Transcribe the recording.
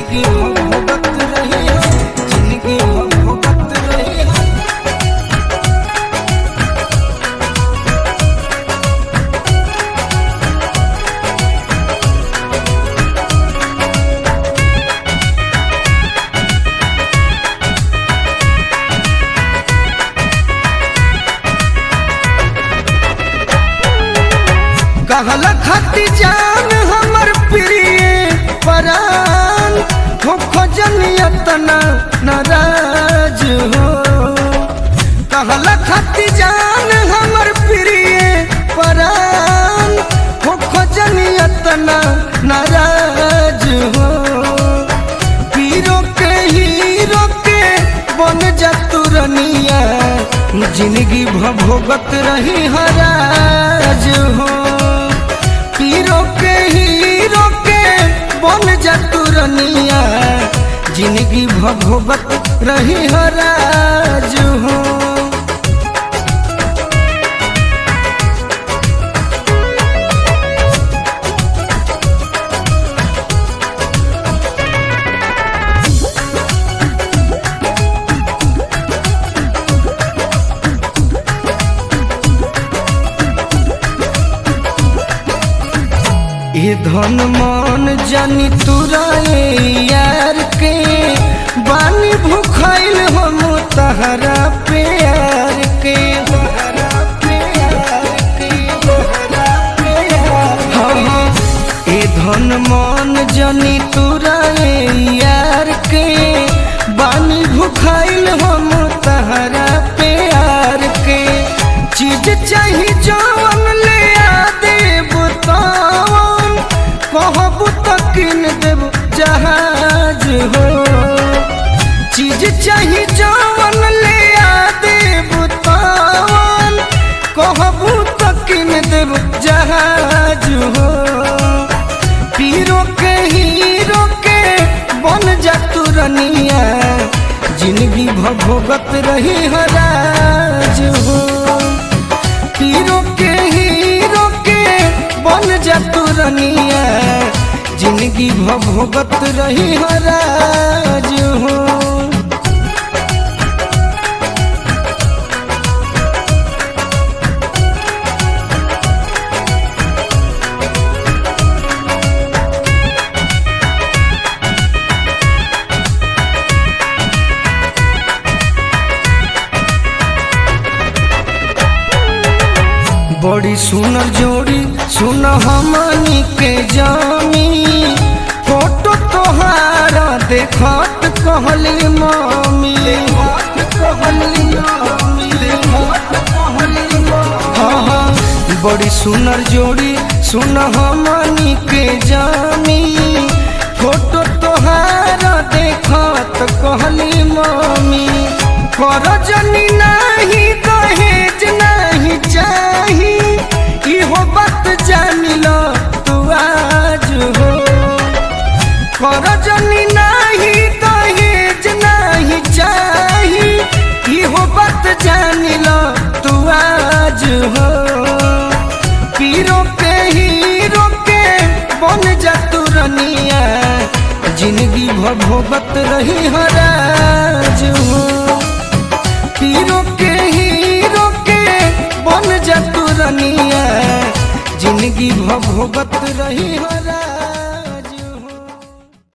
जिंदगी भोगत रही हो, जिंदगी भोगत रही हो। कहला खाती जान हमर प्रिय परान हो खोजनियतना नाराज हो। कहला खाती जान हमर प्रिय परान हो खोजनियतना नाराज हो। पीरो के हीरो के बन जा तुरनिया, जिंदगी भोगत रही हराज हो। पीरो के हीरो के बन जा तुरनिया, जिंदगी भोगत रही हराज हो। ये धन मान जानी तुराए यार के, बानी भूखाइल हम तहरा प्यार के। हाँ, ये धन मान जानी तुराए यार के, बानी भूखाइल हम तहरा प्यार के। चीज चाहिए जवन ले आ देब तवन, कहबू तो किन देब जहाज हो। चीज चाहिए जवन ले आ देब तवन, कहबू तो किन देब जहाज हो। पीरो के हीरो के बन जा तुरनिया, जिंदगी भोगत रही हराज हो। पीरो के हीरो के बन जा तुरनिया, जिंदगी भोगत रही हराज हो। बड़ी सुनर जोड़ी सुन हमनी के जामी, फोटो तोहारा देखत कहली मामी। हाँ हाँ, बड़ी सुनर जोड़ी सुन हमनी के जामी, फोटो तोहारा देखत कहली मामी। कर जनी नहीं दहेज नहीं चाही, इहो बात जान लो तू आज हो। कर जनी नहीं दहेज नहीं चाही, इहो बात जान लो तू आज हो। पीरो के हीरो के बन जा तुरनिया, जिंदगी भोगत रही हराज हो। पीरो के हीरो के बन जा तुरनिया, जिंदगी भोगत रही हराज।